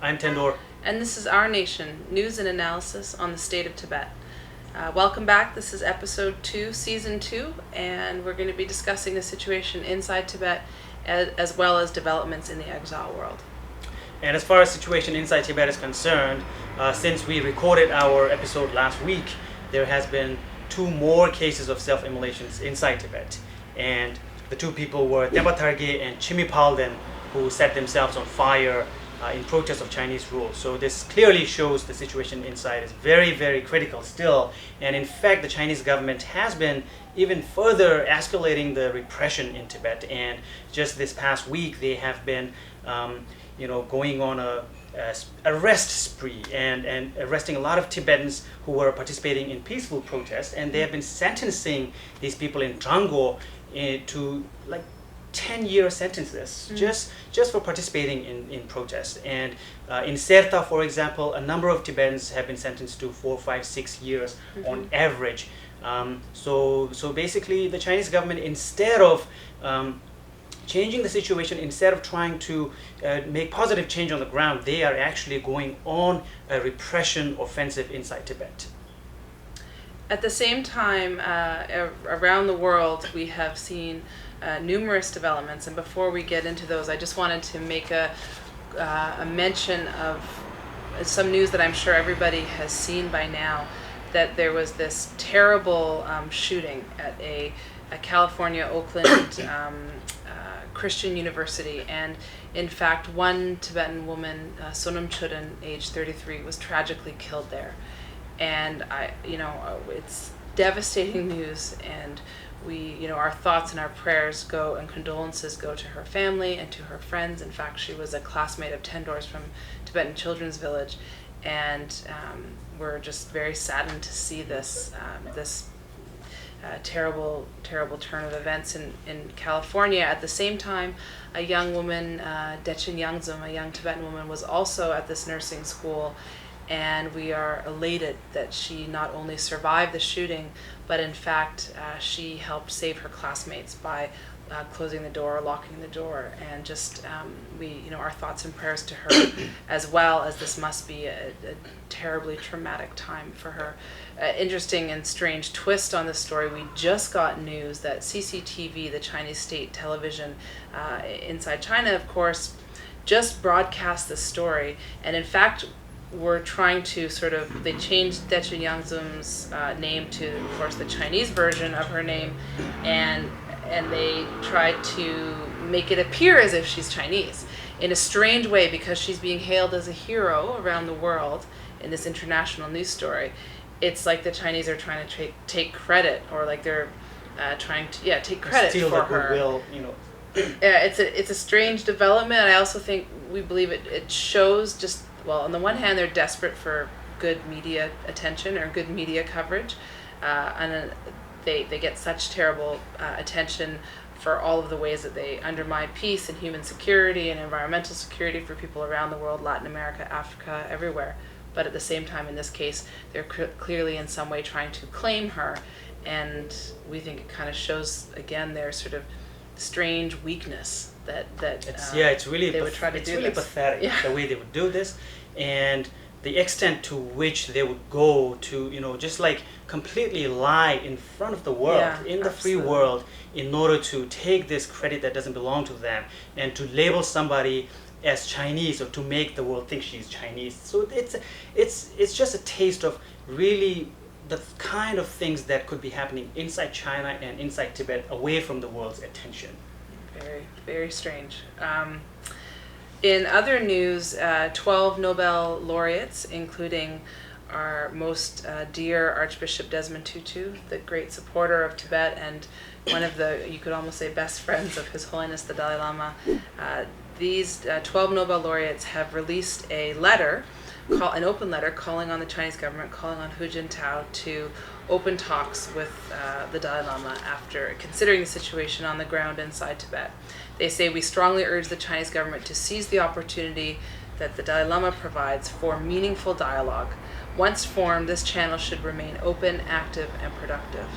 I'm Tendor. And this is Our Nation, news and analysis on the state of Tibet. Welcome back. This is Episode-02, Season 2, and we're going to be discussing the situation inside Tibet as well as developments in the exile world. And as far as situation inside Tibet is concerned, since we recorded our episode last week, there has been 2 more cases of self-immolations inside Tibet. And the 2 people were Tebatarge and Chimipalden, who set themselves on fire in protest of Chinese rule. So this clearly shows the situation inside is very, very critical still. And in fact, the Chinese government has been even further escalating the repression in Tibet. And just this past week, they have been, going on a arrest spree and arresting a lot of Tibetans who were participating in peaceful protests. And they have been sentencing these people in Drango to 10-year sentences just for participating in protests. And in Serta, for example, a number of Tibetans have been sentenced to 4, 5, 6 years on average. So basically, the Chinese government, instead of changing the situation, instead of trying to make positive change on the ground, they are actually going on a repression offensive inside Tibet. At the same time, around the world, we have seen numerous developments, and before we get into those, I just wanted to make a mention of some news that I'm sure everybody has seen by now, that there was this terrible shooting at a California, Oakland Christian university, and in fact, one Tibetan woman, Sonam Chudan, age 33, was tragically killed there. And it's devastating news, and we, our thoughts and our prayers go and condolences go to her family and to her friends. In fact, she was a classmate of Tendor's from Tibetan Children's Village, and we're just very saddened to see this terrible turn of events in California. At the same time, a young woman, Dechen Yangzum, a young Tibetan woman, was also at this nursing school. And we are elated that she not only survived the shooting, but in fact, she helped save her classmates by closing the door, locking the door, and just our thoughts and prayers to her, as well as this must be a terribly traumatic time for her. Interesting and strange twist on the story. We just got news that CCTV, the Chinese state television inside China, of course, just broadcast the story, and in fact, we're trying to they changed Dechen Yangzum's name to, of course, the Chinese version of her name, and they tried to make it appear as if she's Chinese in a strange way, because she's being hailed as a hero around the world in this international news story. It's like the Chinese are trying to take credit, or like they're trying to take credit steal for the her. Goodwill, Yeah, it's a strange development. I also think we believe it shows just, well, on the one hand, they're desperate for good media attention or good media coverage, and then they get such terrible attention for all of the ways that they undermine peace and human security and environmental security for people around the world, Latin America, Africa, everywhere. But at the same time, in this case, they're clearly in some way trying to claim her, and we think it kind of shows, again, their sort of strange weakness that it's really they would try to it's do really this. pathetic the way they would do this, and the extent to which they would go to just like completely lie in front of the world, in the free world, in order to take this credit that doesn't belong to them and to label somebody as Chinese, or to make the world think she's Chinese. So it's just a taste of really the kind of things that could be happening inside China and inside Tibet, away from the world's attention. Very, very strange. In other news, 12 Nobel laureates, including our most dear Archbishop Desmond Tutu, the great supporter of Tibet and one of the, you could almost say, best friends of His Holiness the Dalai Lama. These 12 Nobel laureates have released a letter, an open letter, calling on the Chinese government, calling on Hu Jintao to open talks with the Dalai Lama after considering the situation on the ground inside Tibet. They say, "We strongly urge the Chinese government to seize the opportunity that the Dalai Lama provides for meaningful dialogue. Once formed, this channel should remain open, active, and productive."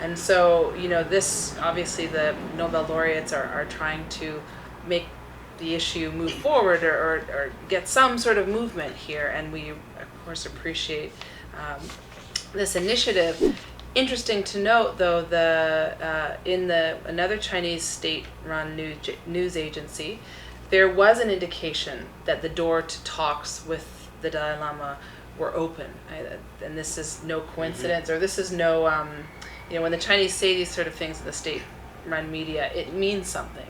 And so, this, obviously, the Nobel laureates are trying to make the issue move forward or get some sort of movement here. And we, of course, appreciate this initiative. Interesting to note, though, another Chinese state-run news agency, there was an indication that the door to talks with the Dalai Lama were open, and this is no coincidence, or this is no, when the Chinese say these sort of things in the state-run media, it means something.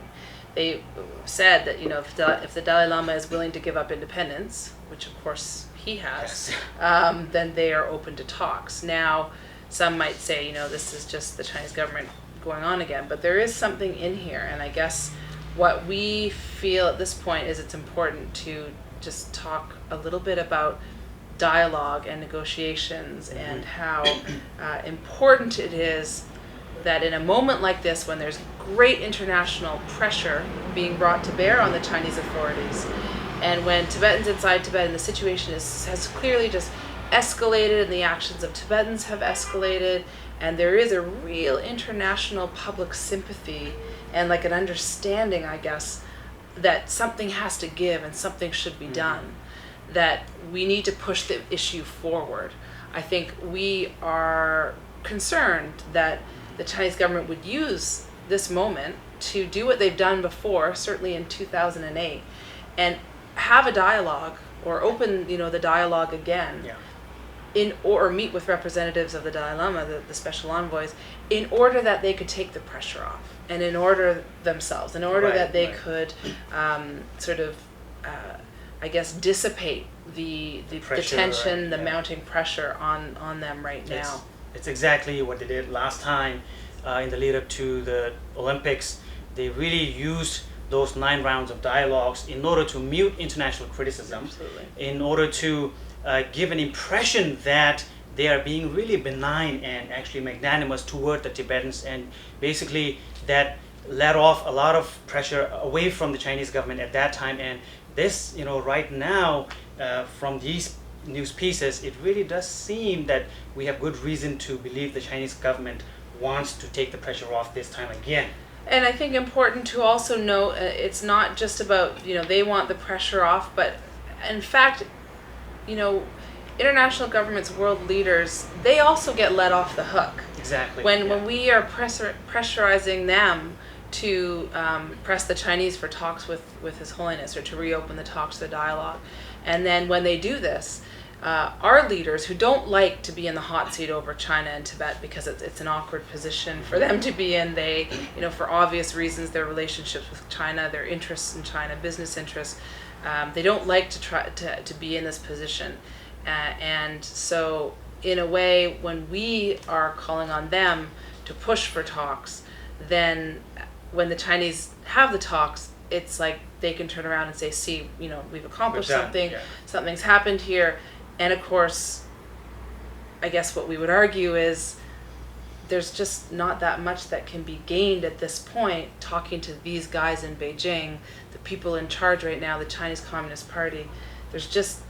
They said that if the Dalai Lama is willing to give up independence, which of course he has, then they are open to talks. Now, some might say, this is just the Chinese government going on again, but there is something in here, and I guess what we feel at this point is it's important to just talk a little bit about dialogue and negotiations and how important it is that in a moment like this, when there's great international pressure being brought to bear on the Chinese authorities, and when Tibetans inside Tibet and the situation has clearly just escalated and the actions of Tibetans have escalated, and there is a real international public sympathy and like an understanding, I guess, that something has to give and something should be done, that we need to push the issue forward. I think we are concerned that the Chinese government would use this moment to do what they've done before, certainly in 2008, and have a dialogue or open, the dialogue again. Yeah. Or meet with representatives of the Dalai Lama, the special envoys, in order that they could take the pressure off, and in order that they could dissipate the pressure, tension, the mounting pressure on them right now. It's exactly what they did last time in the lead up to the Olympics. They really used those 9 rounds of dialogues in order to mute international criticism, in order to give an impression that they are being really benign and actually magnanimous toward the Tibetans, and basically that let off a lot of pressure away from the Chinese government at that time. And this, right now, from these news pieces, it really does seem that we have good reason to believe the Chinese government wants to take the pressure off this time again. And I think important to also note, it's not just about, they want the pressure off, but in fact, international governments, world leaders, they also get let off the hook. Exactly. When we are pressurizing them to press the Chinese for talks with His Holiness, or to reopen the talks, the dialogue, and then when they do this, our leaders, who don't like to be in the hot seat over China and Tibet because it's an awkward position for them to be in, they, for obvious reasons, their relationships with China, their interests in China, business interests, they don't like to try to be in this position. And so, in a way, when we are calling on them to push for talks, then when the Chinese have the talks, it's like they can turn around and say, see, we've accomplished something, something's happened here. And of course, I guess what we would argue is there's just not that much that can be gained at this point talking to these guys in Beijing, the people in charge right now, the Chinese Communist Party. There's just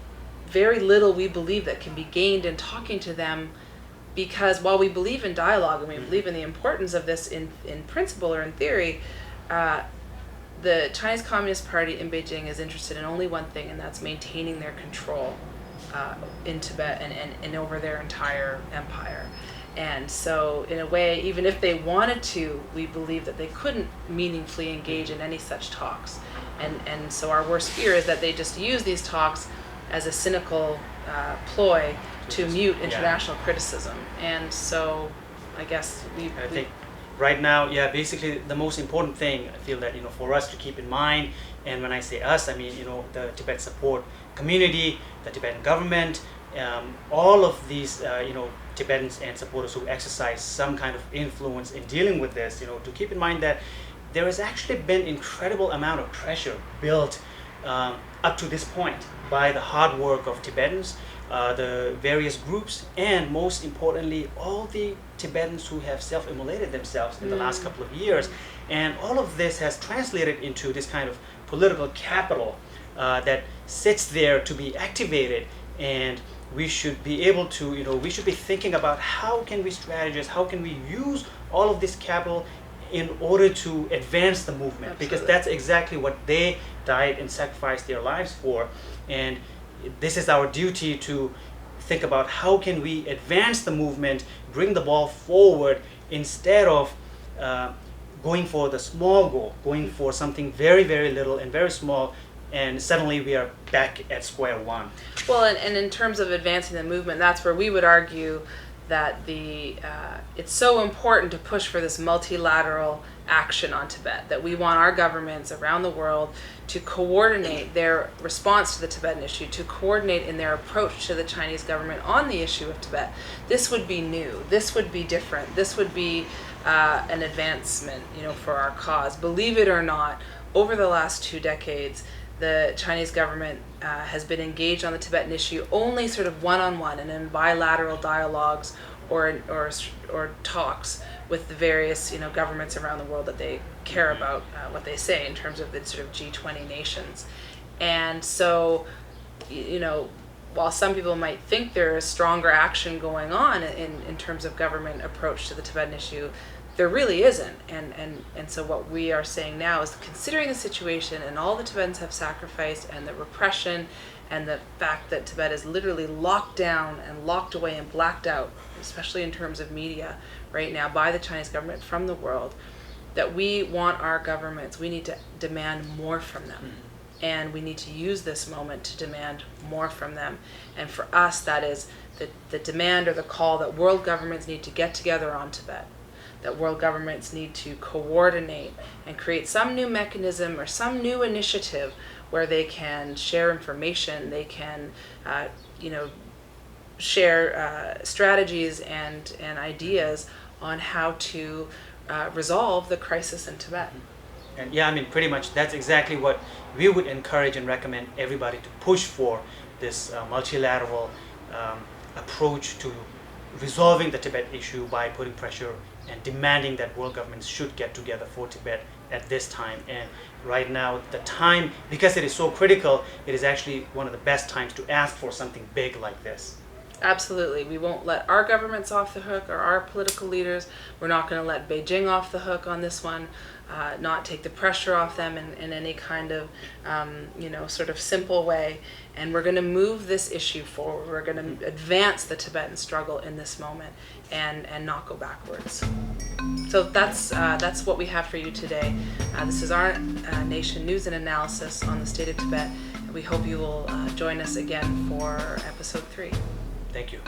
very little we believe that can be gained in talking to them, because while we believe in dialogue and we believe in the importance of this in principle or in theory, the Chinese Communist Party in Beijing is interested in only one thing, and that's maintaining their control in Tibet and over their entire empire. And so, in a way, even if they wanted to, we believe that they couldn't meaningfully engage in any such talks. And so our worst fear is that they just use these talks as a cynical ploy to mute international criticism. And so, I guess I think right now, basically the most important thing I feel that for us to keep in mind, and when I say us, I mean the Tibet support community, the Tibetan government, all of these Tibetans and supporters who exercise some kind of influence in dealing with this, to keep in mind that there has actually been incredible amount of pressure built up to this point by the hard work of Tibetans, the various groups, and most importantly, all the Tibetans who have self-immolated themselves in the last couple of years. And all of this has translated into this kind of political capital that sits there to be activated, and we should be able to, we should be thinking about how can we strategize, how can we use all of this capital in order to advance the movement, because Absolutely. that's exactly what they died and sacrificed their lives for. And this is our duty to think about how can we advance the movement, bring the ball forward, instead of going for the small goal, going for something very, very little and very small, and suddenly we are back at square one. Well, and in terms of advancing the movement, that's where we would argue that it's so important to push for this multilateral action on Tibet, that we want our governments around the world to coordinate their response to the Tibetan issue, to coordinate in their approach to the Chinese government on the issue of Tibet. This would be new. This would be different. This would be an advancement, for our cause. Believe it or not, over the last 2 decades, the Chinese government has been engaged on the Tibetan issue only sort of one-on-one and in bilateral dialogues or talks with the various governments around the world that they care about what they say in terms of the sort of G20 nations. And so, while some people might think there is stronger action going on in terms of government approach to the Tibetan issue, there really isn't. And so what we are saying now is, considering the situation and all the Tibetans have sacrificed and the repression and the fact that Tibet is literally locked down and locked away and blacked out, especially in terms of media right now, by the Chinese government from the world, that we want our governments, we need to demand more from them. Mm-hmm. And we need to use this moment to demand more from them. And for us, that is the demand or the call that world governments need to get together on Tibet, that world governments need to coordinate and create some new mechanism or some new initiative where they can share information, they can share strategies and ideas on how to resolve the crisis in Tibet. And yeah, pretty much that's exactly what we would encourage and recommend everybody to push for, this multilateral approach to resolving the Tibet issue by putting pressure and demanding that world governments should get together for Tibet at this time. And right now, the time, because it is so critical, it is actually one of the best times to ask for something big like this. Absolutely. We won't let our governments off the hook or our political leaders. We're not going to let Beijing off the hook on this one, not take the pressure off them in any kind of, sort of simple way. And we're going to move this issue forward. We're going to advance the Tibetan struggle in this moment and not go backwards. So that's what we have for you today. This is our Nation News and Analysis on the state of Tibet. And we hope you will join us again for episode 3. Thank you.